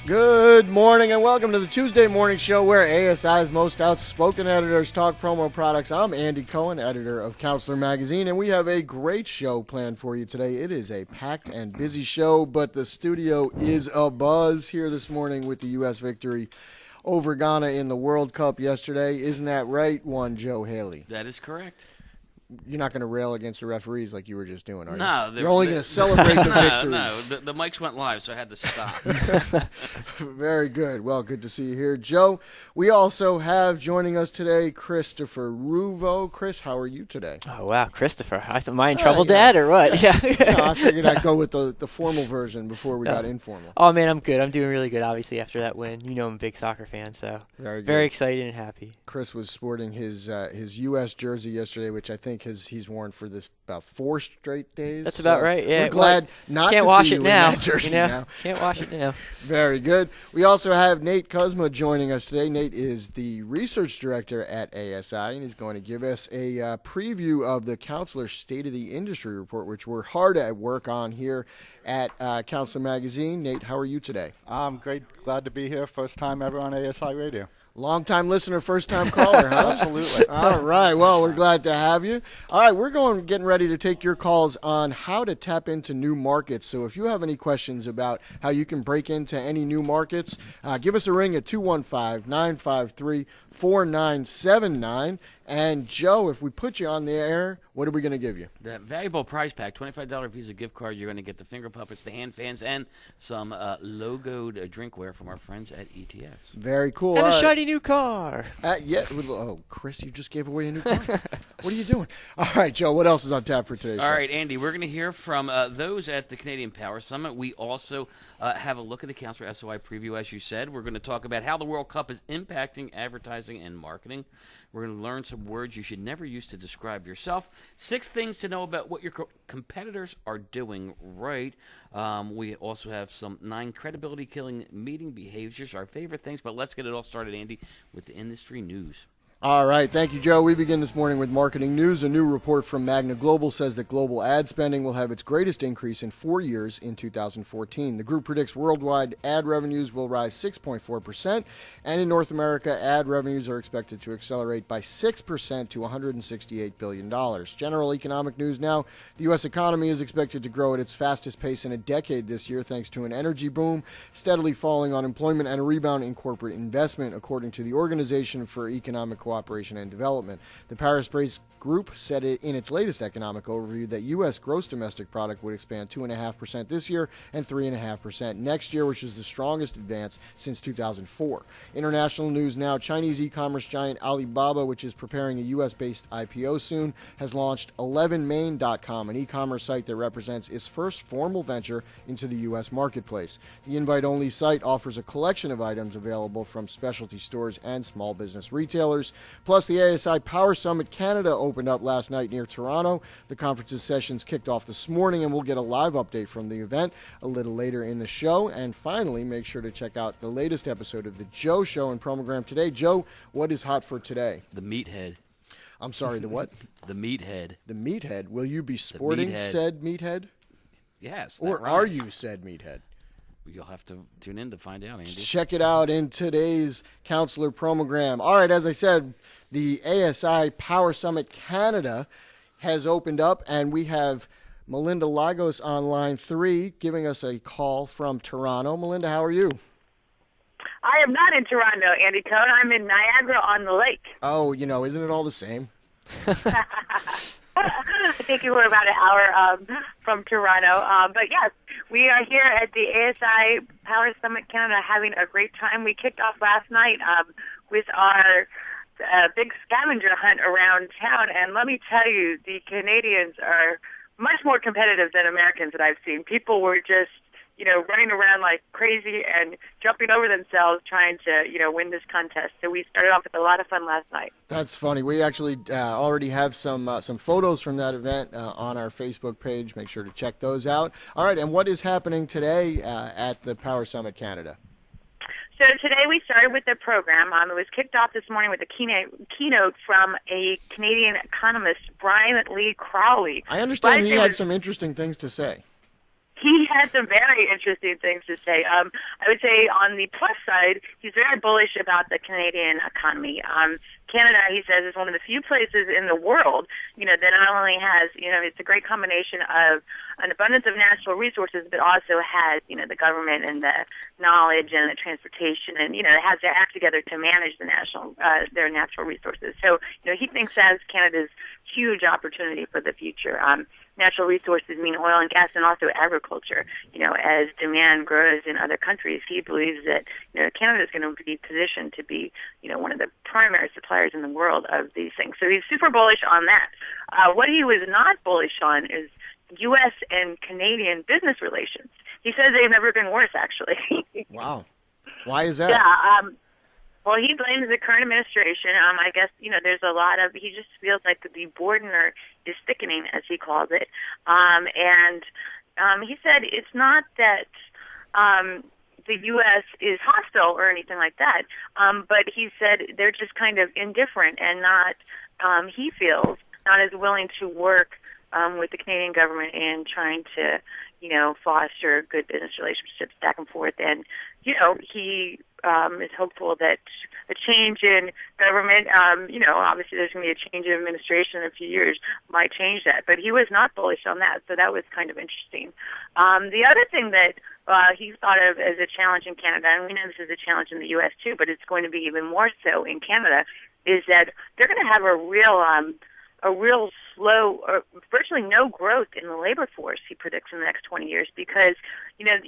Good morning and welcome to the Tuesday morning show where ASI's most outspoken editors talk promo products. I'm Andy Cohen, editor of Counselor Magazine, and we have a great show planned for you today. It is a packed and busy show, but the studio is abuzz here this morning with the U.S. victory over Ghana in the World Cup yesterday. Isn't that right, one Joe Haley? That is correct. You're not going to rail against the referees like you were just doing, are you? No. You're only going to celebrate the victory. No, the mics went live, so I had to stop. Very good. Well, good to see you here, Joe. We also have joining us today Christopher Ruvo. Chris, how are you today? Oh, wow, Christopher. Am I in trouble, Dad, or what? Yeah. No, I figured I'd go with the formal version before we got informal. Oh, man, I'm good. I'm doing really good, obviously, after that win. You know I'm a big soccer fan, so very excited and happy. Chris was sporting his U.S. jersey yesterday, which I think he's worn for this about 4 straight days. That's about right, yeah. We're glad not can't to wash see it you now, in that jersey now. Can't wash it now. Very good. We also have Nate Kuzma joining us today. Nate is the research director at ASI, and he's going to give us a preview of the Counselor State of the Industry report, which we're hard at work on here at Counselor Magazine. Nate, how are you today? I'm great. Glad to be here. First time ever on ASI Radio. Long-time listener, first-time caller, huh? Absolutely. All right. Well, we're glad to have you. All right, we're getting ready to take your calls on how to tap into new markets. So if you have any questions about how you can break into any new markets, give us a ring at 215-953-4979. And, Joe, if we put you on the air, what are we going to give you? The valuable prize pack, $25 Visa gift card. You're going to get the finger puppets, the hand fans, and some logoed drinkware from our friends at ETS. Very cool. And a shiny new car. Oh, Chris, you just gave away a new car? What are you doing? All right, Joe, what else is on tap for today's show? All right, Andy, we're going to hear from those at the Canadian Power Summit. We also have a look at the Counselor SOI preview, as you said. We're going to talk about how the World Cup is impacting advertising and marketing. We're going to learn some words you should never use to describe yourself. 6 things to know about what your competitors are doing right. We also have some 9 credibility-killing meeting behaviors, our favorite things. But let's get it all started, Andy, with the industry news. All right. Thank you, Joe. We begin this morning with marketing news. A new report from Magna Global says that global ad spending will have its greatest increase in 4 years in 2014. The group predicts worldwide ad revenues will rise 6.4%, and in North America, ad revenues are expected to accelerate by 6% to $168 billion. General economic news now. The U.S. economy is expected to grow at its fastest pace in a decade this year thanks to an energy boom, steadily falling unemployment, and a rebound in corporate investment, according to the Organization for Economic Cooperation and Development. The Paris-based group said in its latest economic overview that U.S. gross domestic product would expand 2.5% this year and 3.5% next year, which is the strongest advance since 2004. International news now. Chinese e-commerce giant Alibaba, which is preparing a U.S.-based IPO soon, has launched 11main.com, an e-commerce site that represents its first formal venture into the U.S. marketplace. The invite-only site offers a collection of items available from specialty stores and small business retailers. Plus, the ASI Power Summit Canada opened up last night near Toronto. The conference's sessions kicked off this morning, and we'll get a live update from the event a little later in the show. And finally, make sure to check out the latest episode of The Joe Show and Promogram today. Joe, what is hot for today? The meathead. I'm sorry, the what? The meathead. The meathead. Will you be sporting said meathead? Yes. Or rhymes. are you said meathead? You'll have to tune in to find out, Andy. Check it out in today's Counselor Promogram. All right, as I said, the ASI Power Summit Canada has opened up, and we have Melinda Lagos on line 3 giving us a call from Toronto. Melinda, how are you? I am not in Toronto, Andy Cohen. I'm in Niagara-on-the-Lake. Oh, isn't it all the same? I think you were about an hour from Toronto. But yes, we are here at the ASI Power Summit Canada having a great time. We kicked off last night with our big scavenger hunt around town. And let me tell you, the Canadians are much more competitive than Americans that I've seen. People were just running around like crazy and jumping over themselves trying to, win this contest. So we started off with a lot of fun last night. That's funny. We actually already have some photos from that event on our Facebook page. Make sure to check those out. All right, and what is happening today at the Power Summit Canada? So today we started with the program. It was kicked off this morning with a keynote from a Canadian economist, Brian Lee Crowley. I understand he had some interesting things to say. he had some very interesting things to say. I would say on the plus side, he's very bullish about the Canadian economy. Canada, he says, is one of the few places in the world, that not only has, it's a great combination of an abundance of natural resources, but also has, the government and the knowledge and the transportation, and it has their act together to manage their natural resources. So, he thinks that is Canada's huge opportunity for the future. Natural resources mean oil and gas and also agriculture. As demand grows in other countries, he believes that, Canada is going to be positioned to be, one of the primary suppliers in the world of these things. So he's super bullish on that. What he was not bullish on is U.S. and Canadian business relations. He says they've never been worse, actually. Wow. Why is that? Yeah. Well, he blames the current administration. I guess, there's a lot of, he just feels like the border is thickening, as he calls it. And he said it's not that the U.S. is hostile or anything like that, but he said they're just kind of indifferent and not, he feels, not as willing to work with the Canadian government in trying to, foster good business relationships back and forth. And, he is hopeful that a change in government, obviously there's going to be a change in administration in a few years, might change that. But he was not bullish on that, so that was kind of interesting. The other thing that he thought of as a challenge in Canada, and we know this is a challenge in the U.S. too, but it's going to be even more so in Canada, is that they're going to have a real slow or virtually no growth in the labor force, he predicts, in the next 20 years because,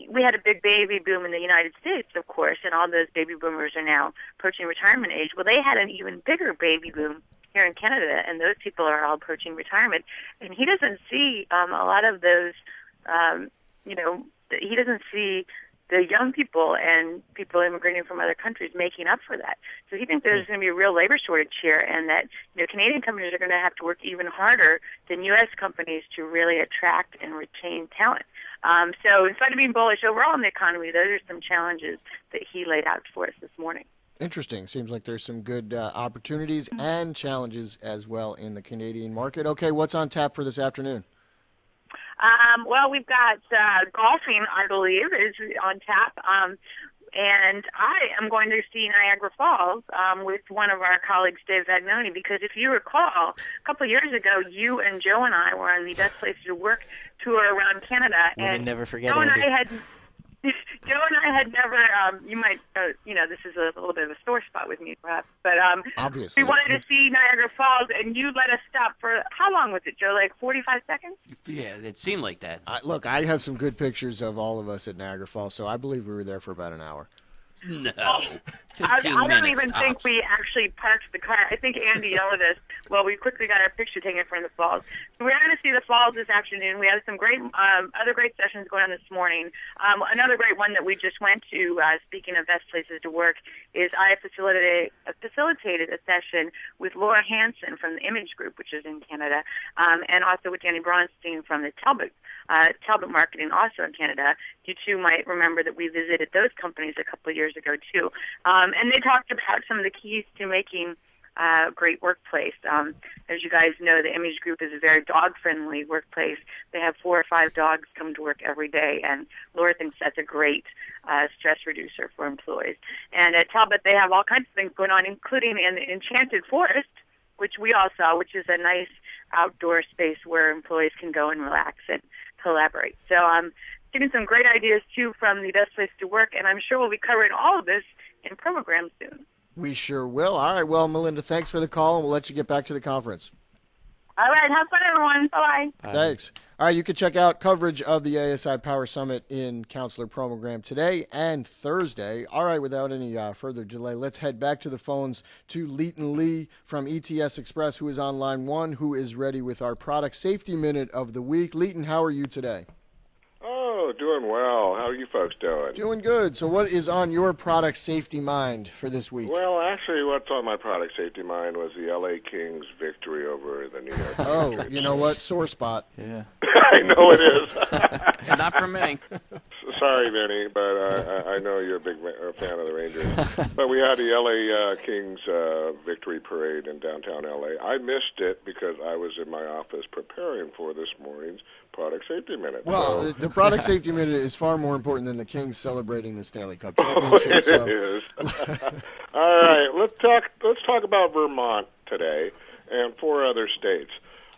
we had a big baby boom in the United States, of course, and all those baby boomers are now approaching retirement age. Well, they had an even bigger baby boom here in Canada, and those people are all approaching retirement. And he doesn't see a lot of those, he doesn't see the young people and people immigrating from other countries making up for that. So he thinks there's going to be a real labor shortage here, and that Canadian companies are going to have to work even harder than U.S. companies to really attract and retain talent. So in spite of being bullish overall in the economy, those are some challenges that he laid out for us this morning. Interesting. Seems like there's some good opportunities and challenges as well in the Canadian market. Okay, what's on tap for this afternoon? Well, we've got golfing, I believe, is on tap. And I am going to see Niagara Falls with one of our colleagues, Dave Vagnoni, because if you recall, a couple of years ago, you and Joe and I were on the Best Places to Work tour around Canada. And never forget Joe and Andy. Joe and I had never, you might, this is a little bit of a sore spot with me, perhaps, but obviously, we wanted to see Niagara Falls, and you let us stop for, how long was it, Joe, like 45 seconds? Yeah, it seemed like that. Look, I have some good pictures of all of us at Niagara Falls, so I believe we were there for about an hour. No. I 15 don't minutes even tops. think we actually parked the car. I think Andy yelled at us. Well, we quickly got our picture taken from the falls. So we're going to see the falls this afternoon. We have some great, other great sessions going on this morning. Another great one that we just went to, speaking of Best Places to Work, is I facilitated a session with Laura Hansen from the Image Group, which is in Canada, and also with Danny Bronstein from the Talbot Marketing, also in Canada. You two might remember that we visited those companies a couple of years ago too, and they talked about some of the keys to making a great workplace. As you guys know, the Image Group is a very dog-friendly workplace. They have 4 or 5 dogs come to work every day, and Laura thinks that's a great stress reducer for employees. And at Talbot, they have all kinds of things going on, including in the Enchanted Forest, which we all saw, which is a nice outdoor space where employees can go and relax and collaborate. So I'm getting some great ideas, too, from the Best Place to Work, and I'm sure we'll be covering all of this in program soon. We sure will. All right, well, Melinda, thanks for the call, and we'll let you get back to the conference. All right, have fun, everyone. Bye-bye. Thanks. All right, you can check out coverage of the ASI Power Summit in Counselor Program today and Thursday. All right, without any further delay, let's head back to the phones to Leighton Lee from ETS Express, who is on line 1, who is ready with our Product Safety Minute of the week. Leighton, how are you today? Oh, doing well. How are you folks doing? Doing good. So what is on your product safety mind for this week? Well, actually, what's on my product safety mind was the L.A. Kings' victory over the New York Oh, you know what? Sore spot. Yeah. I know it is. Not for me. sorry, Vinny, but I know you're a big fan of the Rangers. But we had the LA Kings victory parade in downtown LA. I missed it because I was in my office preparing for this morning's Product Safety Minute. Well, the Product Safety Minute is far more important than the Kings celebrating the Stanley Cup championship. It is. All right, let's talk about Vermont today and 4 other states.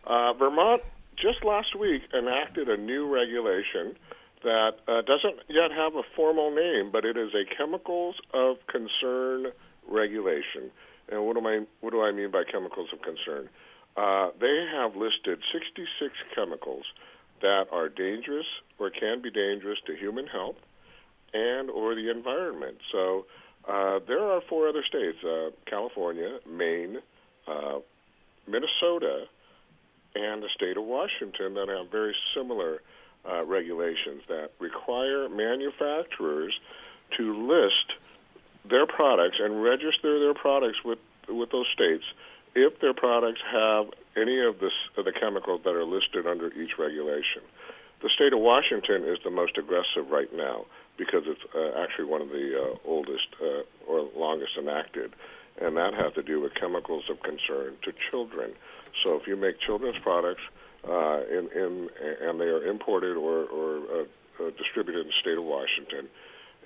Vermont just last week enacted a new regulation that doesn't yet have a formal name, but it is a chemicals of concern regulation. And what do I mean by chemicals of concern? They have listed 66 chemicals that are dangerous or can be dangerous to human health and or the environment. So there are 4 other states, California, Maine, Minnesota, and the state of Washington that have very similar regulations that require manufacturers to list their products and register their products with those states if their products have any of the chemicals that are listed under each regulation. The state of Washington is the most aggressive right now because it's actually one of the oldest or longest enacted, and that has to do with chemicals of concern to children. So if you make children's products and they are imported or distributed in the state of Washington,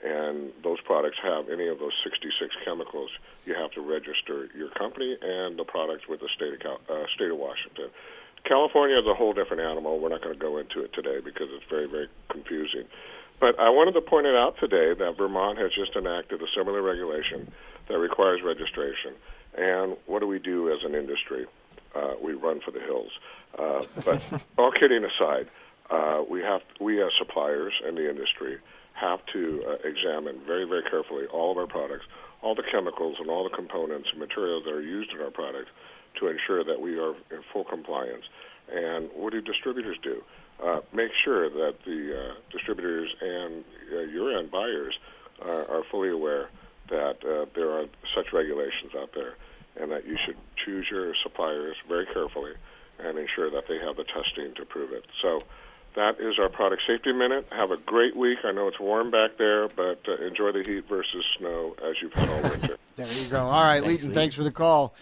and those products have any of those 66 chemicals, you have to register your company and the products with the state of Washington. California is a whole different animal. We're not going to go into it today because it's very, very confusing. But I wanted to point it out today that Vermont has just enacted a similar regulation that requires registration. And what do we do as an industry? We run for the hills. But all kidding aside, we as suppliers in the industry have to examine very, very carefully all of our products, all the chemicals and all the components and materials that are used in our products to ensure that we are in full compliance. And what do distributors do? Make sure that the distributors and your end buyers are fully aware that there are such regulations out there and that you should choose your suppliers very carefully and ensure that they have the testing to prove it. So that is our Product Safety Minute. Have a great week. I know it's warm back there, but enjoy the heat versus snow as you've had all winter. There you go. All right, Leighton, thanks for the call.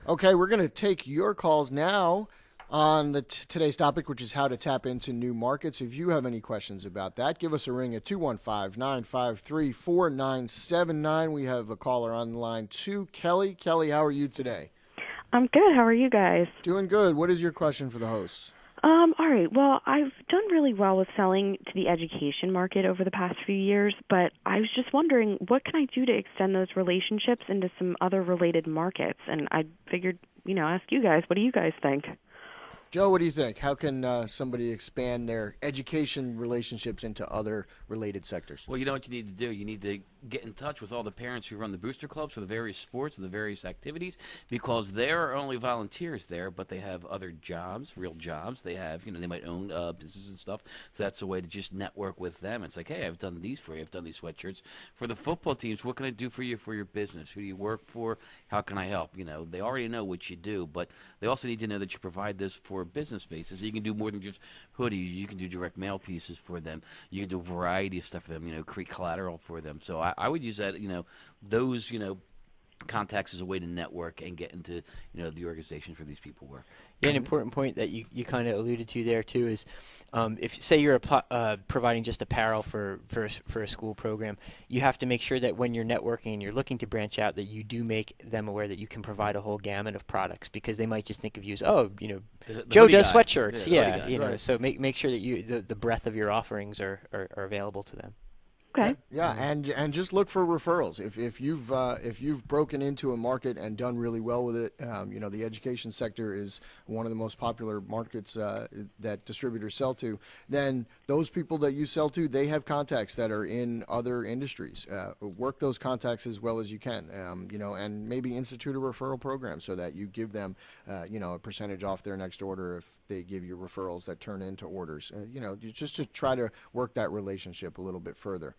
Okay, we're going to take your calls now on today's topic, which is how to tap into new markets. If you have any questions about that, give us a ring at 215-953-4979. We have a caller on the line, Kelly. Kelly, how are you today? I'm good. How are you guys? Doing good. What is your question for the hosts? All right. Well, I've done really well with selling to the education market over the past few years, but I was just wondering, what can I do to extend those relationships into some other related markets? And I figured, ask you guys, what do you guys think? Joe, what do you think? How can somebody expand their education relationships into other related sectors? Well, you know what you need to do? You need to get in touch with all the parents who run the booster clubs for the various sports and the various activities, because they're only volunteers there, but they have other jobs, real jobs. They have, they might own businesses and stuff. So that's a way to just network with them. It's like, hey, I've done these for you. I've done these sweatshirts. For the football teams, what can I do for you for your business? Who do you work for? How can I help? They already know what you do, but they also need to know that you provide this for business basis. You can do more than just hoodies. You can do direct mail pieces for them. You can do a variety of stuff for them, create collateral for them. So I would use that, those, contacts as a way to network and get into, the organizations where these people work. Yeah, an important point that you kind of alluded to there too is, if say you're providing just apparel for a school program, you have to make sure that when you're networking and you're looking to branch out, that you do make them aware that you can provide a whole gamut of products, because they might just think of you as, the Joe does sweatshirts, right. So make sure that the breadth of your offerings are available to them. Okay. Yeah, and just look for referrals. If you've broken into a market and done really well with it, the education sector is one of the most popular markets that distributors sell to. Then those people that you sell to, they have contacts that are in other industries. Work those contacts as well as you can. And maybe institute a referral program so that you give them, a percentage off their next order if they give you referrals that turn into orders. Just to try to work that relationship a little bit further.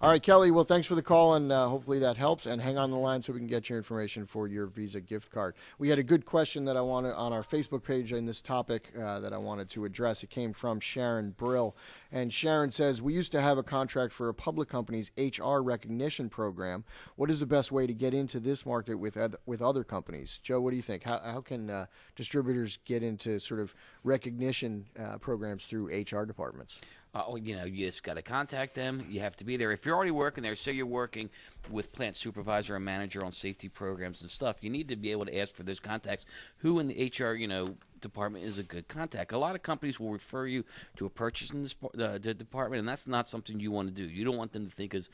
All right, Kelly, well, thanks for the call, and hopefully that helps. And hang on the line so we can get your information for your Visa gift card. We had a good question that I wanted on our Facebook page in this topic that I wanted to address. It came from Sharon Brill. And Sharon says, we used to have a contract for a public company's HR recognition program. What is the best way to get into this market with other companies? Joe, what do you think? How can distributors get into sort of recognition programs through HR departments? You just got to contact them. You have to be there. If you're already working there, say you're working with plant supervisor or manager on safety programs and stuff, you need to be able to ask for those contacts. Who in the HR, department is a good contact? A lot of companies will refer you to a purchasing department, and that's not something you want to do. You don't want them to think of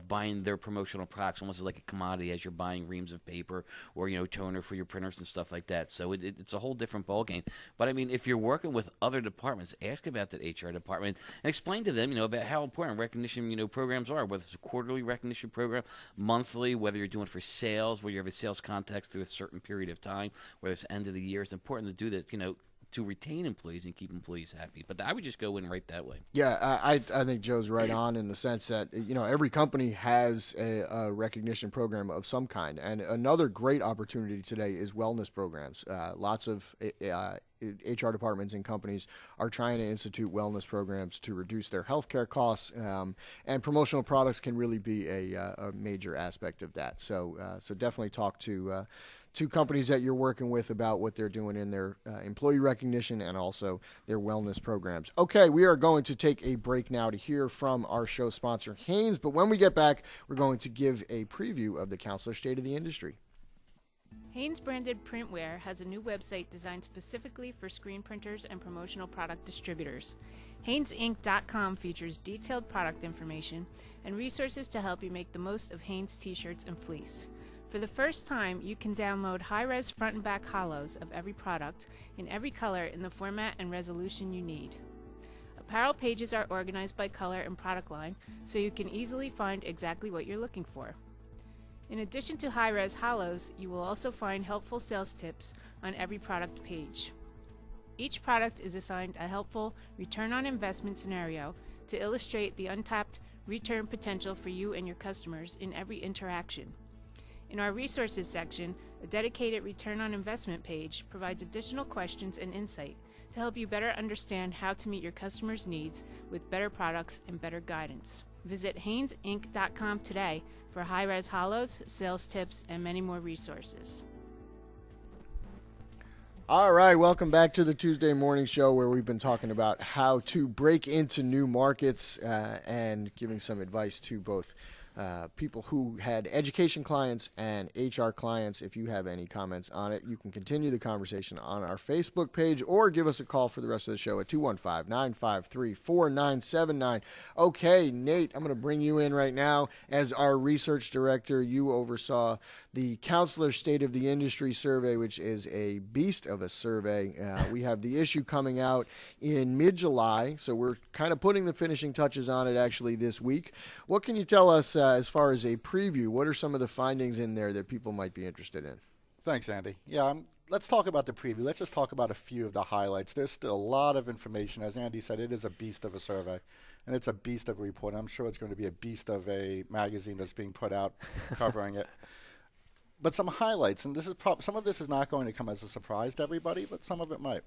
buying their promotional products almost like a commodity as you're buying reams of paper or, toner for your printers and stuff like that. So it's a whole different ballgame. But, I mean, if you're working with other departments, ask about that HR department and explain to them, about how important recognition, programs are, whether it's a quarterly recognition program, monthly, whether you're doing it for sales, whether you have a sales context through a certain period of time, whether it's end of the year. It's important to do that, to retain employees and keep employees happy. But I would just go in right that way. Yeah, I think Joe's right on in the sense that, every company has a recognition program of some kind. And another great opportunity today is wellness programs. Lots of HR departments and companies are trying to institute wellness programs to reduce their healthcare costs, and promotional products can really be a major aspect of that. So definitely talk to companies that you're working with about what they're doing in their employee recognition and also their wellness programs. Okay, we are going to take a break now to hear from our show sponsor, Hanes. But when we get back, we're going to give a preview of the Counselor State of the Industry. Hanes branded printwear has a new website designed specifically for screen printers and promotional product distributors. HanesInc.com features detailed product information and resources to help you make the most of Hanes t-shirts and fleece. For the first time, you can download high-res front and back holos of every product in every color in the format and resolution you need. Apparel pages are organized by color and product line, so you can easily find exactly what you're looking for. In addition to high-res holos, you will also find helpful sales tips on every product page. Each product is assigned a helpful return on investment scenario to illustrate the untapped return potential for you and your customers in every interaction. In our resources section, a dedicated return on investment page provides additional questions and insight to help you better understand how to meet your customers' needs with better products and better guidance. Visit HanesInc.com today for high-res holos, sales tips, and many more resources. All right, welcome back to the Tuesday Morning Show, where we've been talking about how to break into new markets and giving some advice to both people who had education clients and HR clients. If you have any comments on it, you can continue the conversation on our Facebook page or give us a call for the rest of the show at 215-953-4979. Okay, Nate, I'm going to bring you in right now. As our research director, you oversaw the Counselor State of the Industry survey, which is a beast of a survey. We have the issue coming out in mid-July, so we're kind of putting the finishing touches on it actually this week. What can you tell us as far as a preview? What are some of the findings in there that people might be interested in? Thanks, Andy. Yeah, let's talk about the preview. Let's just talk about a few of the highlights. There's still a lot of information. As Andy said, it is a beast of a survey, and it's a beast of a report. I'm sure it's going to be a beast of a magazine that's being put out covering it. But some highlights, and this is some of this is not going to come as a surprise to everybody, but some of it might.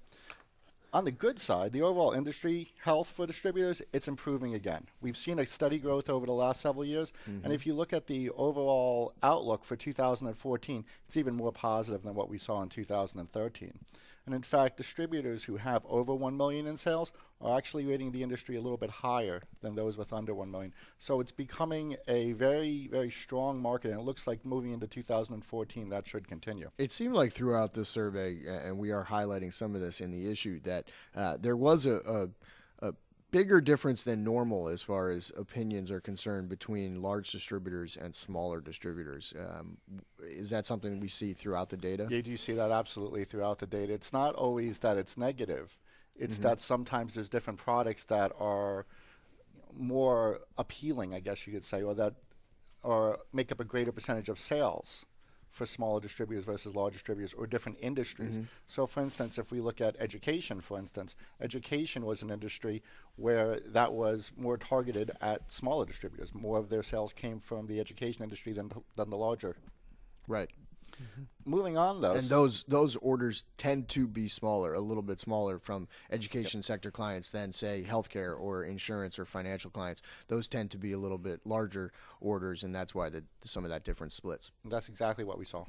On the good side, the overall industry health for distributors, it's improving again. We've seen a steady growth over the last several years, and if you look at the overall outlook for 2014, it's even more positive than what we saw in 2013. And in fact, distributors who have over 1 million in sales are actually rating the industry a little bit higher than those with under 1 million. So it's becoming a very, very strong market, and it looks like moving into 2014 that should continue. It seemed like throughout this survey, and we are highlighting some of this in the issue, that there was a bigger difference than normal as far as opinions are concerned between large distributors and smaller distributors. Is that something we see throughout the data? Yeah, you see that absolutely throughout the data. It's not always that it's negative. It's that sometimes there's different products that are more appealing, I guess you could say, or that make up a greater percentage of sales for smaller distributors versus large distributors, or different industries. So, for instance, if we look at education, education was an industry where that was more targeted at smaller distributors. More of their sales came from the education industry than the larger. Right. Moving on, though. And those orders tend to be smaller, a little bit smaller from education sector clients than, say, healthcare or insurance or financial clients. Those tend to be a little bit larger orders, and that's why some of that difference splits. That's exactly what we saw.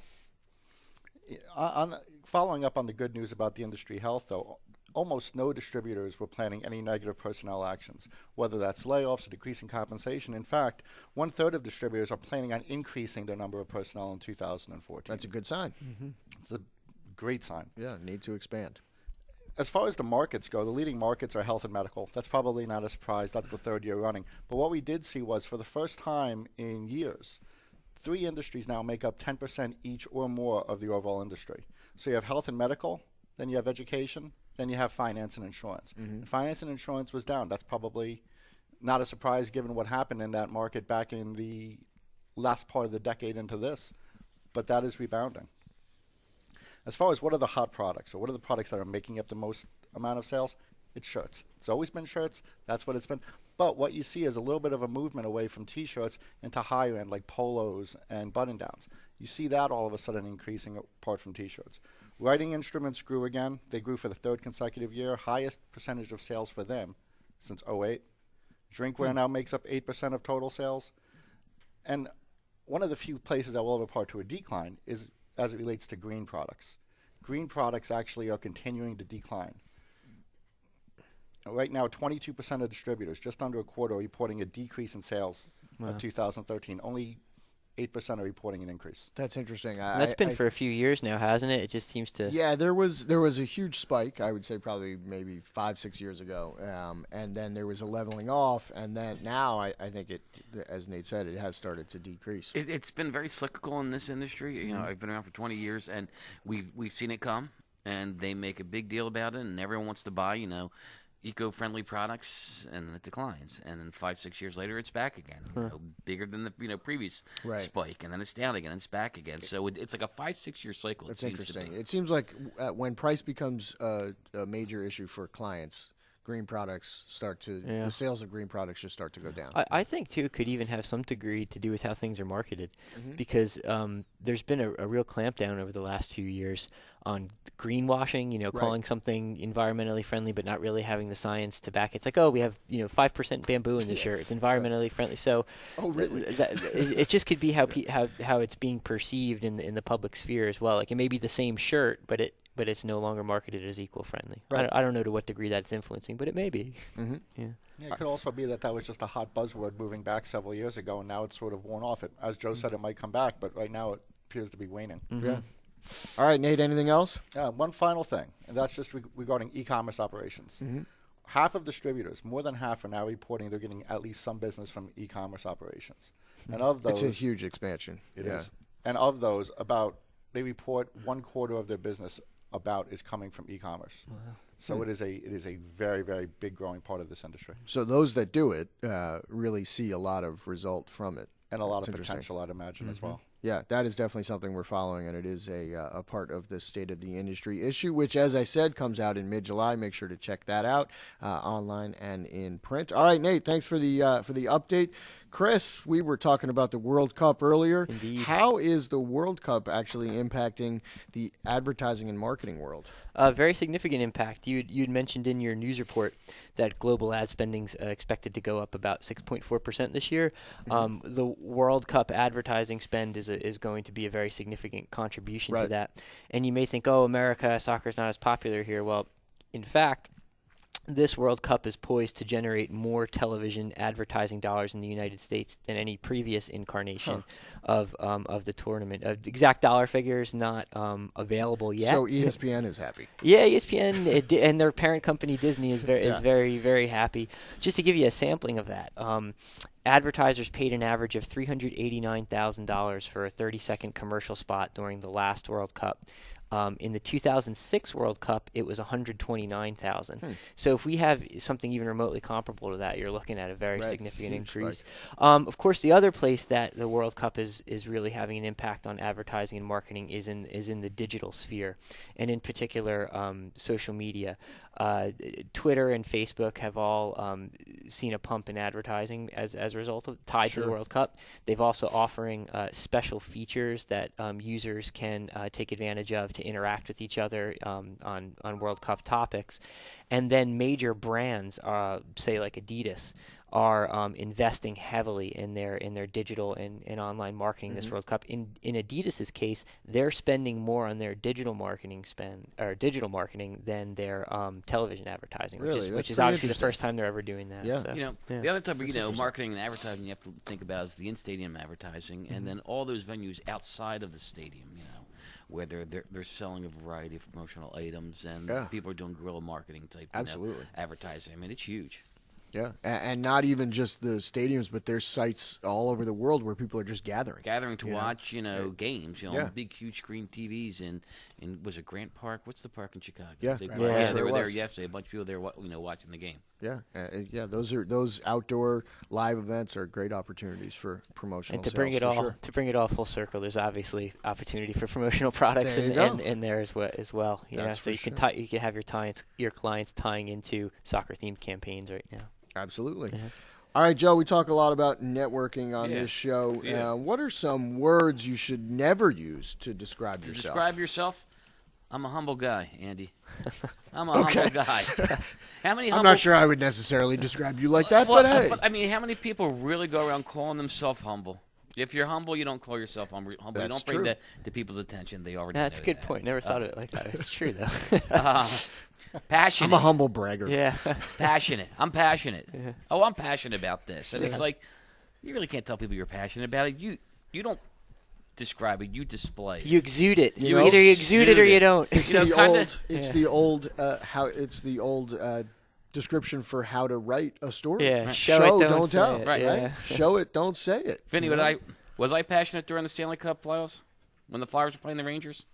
Following up on the good news about the industry health, though, almost no distributors were planning any negative personnel actions, whether that's layoffs or decreasing compensation. In fact, 1/3 of distributors are planning on increasing their number of personnel in 2014. That's a good sign. It's a great sign. Yeah, need to expand. As far as the markets go, the leading markets are health and medical. That's probably not a surprise. That's the 3rd year running. But what we did see was, for the first time in years, 3 industries now make up 10% each or more of the overall industry. So you have health and medical, then you have education, then you have finance and insurance. And finance and insurance was down. That's probably not a surprise given what happened in that market back in the last part of the decade into this, but that is rebounding. As far as what are the hot products, or what are the products that are making up the most amount of sales, it's shirts. It's always been shirts. That's what it's been. But what you see is a little bit of a movement away from T-shirts into higher end, like polos and button-downs. You see that all of a sudden increasing apart from T-shirts. Writing instruments grew again. They grew for the 3rd consecutive year, highest percentage of sales for them since 2008. Drinkware now makes up 8% of total sales. And one of the few places that will have a part to a decline is as it relates to green products. Green products actually are continuing to decline. Right now, 22% of distributors, just under a quarter, are reporting a decrease in sales of 2013. Only 8% are reporting an increase. That's interesting. That's been for a few years now, hasn't it? It just seems to. Yeah, there was a huge spike. I would say probably maybe 5-6 years ago, and then there was a leveling off, and then now I think it, as Nate said, it has started to decrease. It's been very cyclical in this industry. You know, I've been around for 20 years, and we've seen it come, and they make a big deal about it, and everyone wants to buy, eco-friendly products, and it declines, and then 5-6 years later it's back again, bigger than the previous spike, and then it's down again, and it's back again. So it's like a 5-6 year cycle. That's interesting. It seems like when price becomes a major issue for clients, green products the sales of green products just start to go down. I think too it could even have some degree to do with how things are marketed, because there's been a real clampdown over the last few years on greenwashing, calling something environmentally friendly but not really having the science to back it. It's like, oh, we have 5% bamboo in the shirt. It's environmentally friendly. So it just could be how it's being perceived in the public sphere as well. Like, it may be the same shirt, but it's no longer marketed as eco-friendly. Right. I don't know to what degree that's influencing, but it may be. Yeah, it could also be that was just a hot buzzword moving back several years ago, and now it's sort of worn off. As Joe said, it might come back, but right now it appears to be waning. Yeah. All right, Nate, anything else? One final thing, and that's just regarding e-commerce operations. Half of distributors, more than half, are now reporting they're getting at least some business from e-commerce operations. And of those... It's a huge expansion. It is. And of those, they report 1/4 of their business is coming from e-commerce. Wow. So it is a very, very big growing part of this industry. So those that do it really see a lot of result from it. And a lot of potential, I'd imagine, as well. Yeah, that is definitely something we're following, and it is a part of the State of the Industry issue, which, as I said, comes out in mid-July. Make sure to check that out online and in print. All right, Nate, thanks for the update. Chris, we were talking about the World Cup earlier. Indeed. How is the World Cup actually impacting the advertising and marketing world? Very significant impact. You'd mentioned in your news report that global ad spending's expected to go up about 6.4% this year. The World Cup advertising spend is going to be a very significant contribution to that. And you may think, oh, America, soccer's not as popular here. Well, in fact, this World Cup is poised to generate more television advertising dollars in the United States than any previous incarnation of the tournament. Exact dollar figures not available yet. So ESPN is happy. Yeah, ESPN and their parent company Disney is very, very happy. Just to give you a sampling of that, advertisers paid an average of $389,000 for a 30-second commercial spot during the last World Cup. In the 2006 World Cup, it was 129,000. So if we have something even remotely comparable to that, you're looking at a very significant increase. Of course, the other place that the World Cup is really having an impact on advertising and marketing is in the digital sphere, and in particular social media. Twitter and Facebook have all seen a pump in advertising as a result of tied to the World Cup. They've also offering special features that users can take advantage of to interact with each other on World Cup topics. And then major brands, say like Adidas, are investing heavily in their digital and online marketing this World Cup. In Adidas's case, they're spending more on their digital marketing than their television advertising, which is obviously the first time they're ever doing that. Yeah. So, the other type of marketing and advertising you have to think about is the in-stadium advertising, and then all those venues outside of the stadium. Where they're selling a variety of promotional items, and people are doing guerrilla marketing type advertising. I mean, it's huge. Yeah, and not even just the stadiums, but there's sites all over the world where people are just gathering to watch, games. Big, huge screen TVs in was it Grant Park? What's the park in Chicago? Yeah, they were there yesterday. A bunch of people there, watching the game. Yeah, those outdoor live events are great opportunities for promotional. And to bring it all full circle, there's obviously opportunity for promotional products in there as well. So you can have your clients tying into soccer themed campaigns right now. Absolutely. All right, Joe, we talk a lot about networking on this show. What are some words you should never use to describe yourself? Describe yourself? I'm a humble guy, Andy. I'm a humble guy. I'm not sure I would necessarily describe you like that, but hey. I mean, how many people really go around calling themselves humble? If you're humble, you don't call yourself humble. You don't bring that to people's attention. They already That's know a good that. point. Never thought of it like that. It's true, though. Passionate. I'm a humble bragger. Yeah. Passionate. I'm passionate. Yeah. Oh, I'm passionate about this. And it's like, you really can't tell people you're passionate about it. You don't describe it. You display it. You exude it. Either you exude it or you don't. It's the old description for how to write a story. Yeah. Right. Show it, don't tell. It. Right. Yeah. Show it, don't say it. Vinny, was I passionate during the Stanley Cup playoffs when the Flyers were playing the Rangers?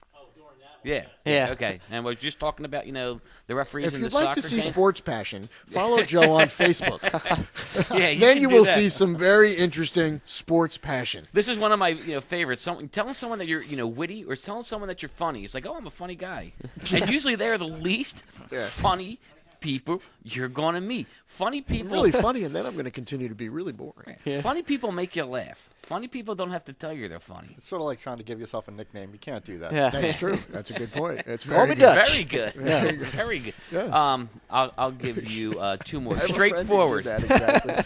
Yeah. Okay. And we're just talking about, the referees in the soccer game. If you'd like to see sports passion, follow Joe on Facebook. Then you will see some very interesting sports passion. This is one of my favorites. Telling someone that you're witty or telling someone that you're funny. It's like, oh, I'm a funny guy. And usually they're the least funny people you're going to meet. Funny people. Really funny, and then I'm going to continue to be really boring. Yeah. Funny people make you laugh. Funny people don't have to tell you they're funny. It's sort of like trying to give yourself a nickname. You can't do that. Yeah. That's true. That's a good point. It's very good. Very good. Yeah. Very good. Yeah. I'll give you two more. Straightforward. Exactly.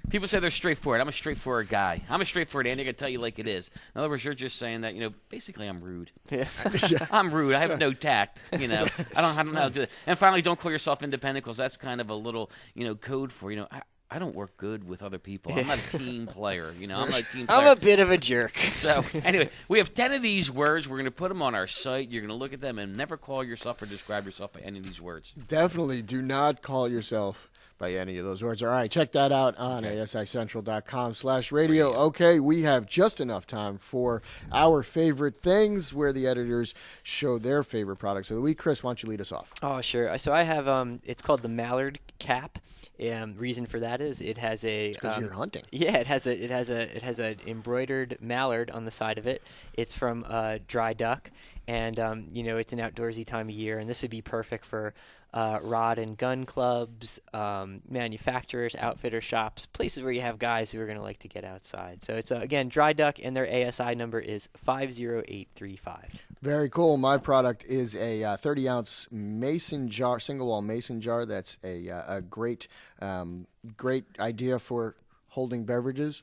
People say they're straightforward. I'm a straightforward guy. I'm a straightforward Andy. I can tell you like it is. In other words, you're just saying that, basically I'm rude. Yeah. I'm rude. I have no tact. I don't know how to do it. And finally, don't call yourself independent, because that's kind of a little, code for, I don't work good with other people. I'm not a team player. I'm not a team player. I'm a bit of a jerk. So, anyway, we have 10 of these words. We're going to put them on our site. You're going to look at them and never call yourself or describe yourself by any of these words. Definitely do not call yourself by any of those words. All right, check that out on asicentral.com/radio. Okay, we have just enough time for our favorite things, where the editors show their favorite products of the week. Chris, why don't you lead us off? Oh, sure. So I have, it's called the Mallard Cap. Reason for that is it has a. Because you're hunting. Yeah, it has a embroidered mallard on the side of it. It's from dry duck, and it's an outdoorsy time of year, and this would be perfect for rod and gun clubs, manufacturers, outfitter shops, places where you have guys who are going to like to get outside. So it's again dry duck, and their ASI number is 50835. Very cool. My product is a 30-ounce mason jar, single-wall mason jar. That's a great idea for holding beverages.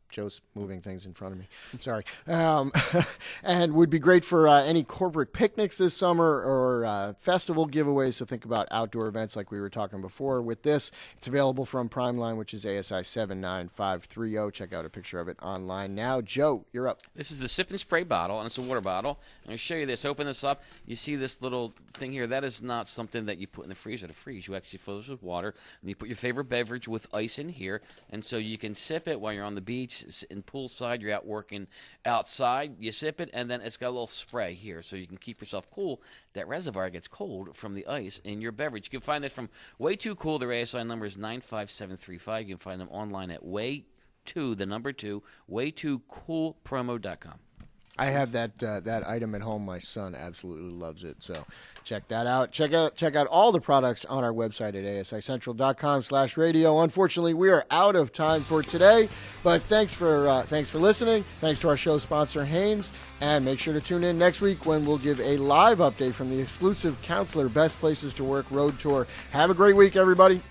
Joe's moving things in front of me. Sorry. And would be great for any corporate picnics this summer or festival giveaways. So think about outdoor events like we were talking before with this. It's available from Primeline, which is ASI 79530. Check out a picture of it online now. Joe, you're up. This is the Sip and Spray bottle, and it's a water bottle. I'm going to show you this. Open this up. You see this little thing here. That is not something that you put in the freezer to freeze. You actually fill this with water, and you put your favorite beverage with ice in here, and so you can sip it while you're on the beach, sitting poolside, you're out working outside, you sip it, and then it's got a little spray here so you can keep yourself cool. That reservoir gets cold from the ice in your beverage. You can find this from Way Too Cool. Their ASI number is 95735. You can find them online at way2coolpromo.com. I have that item at home. My son absolutely loves it. So check that out. Check out all the products on our website at asicentral.com/radio. Unfortunately, we are out of time for today, but thanks for listening. Thanks to our show sponsor, Hanes, and make sure to tune in next week when we'll give a live update from the exclusive Counselor Best Places to Work Road Tour. Have a great week, everybody.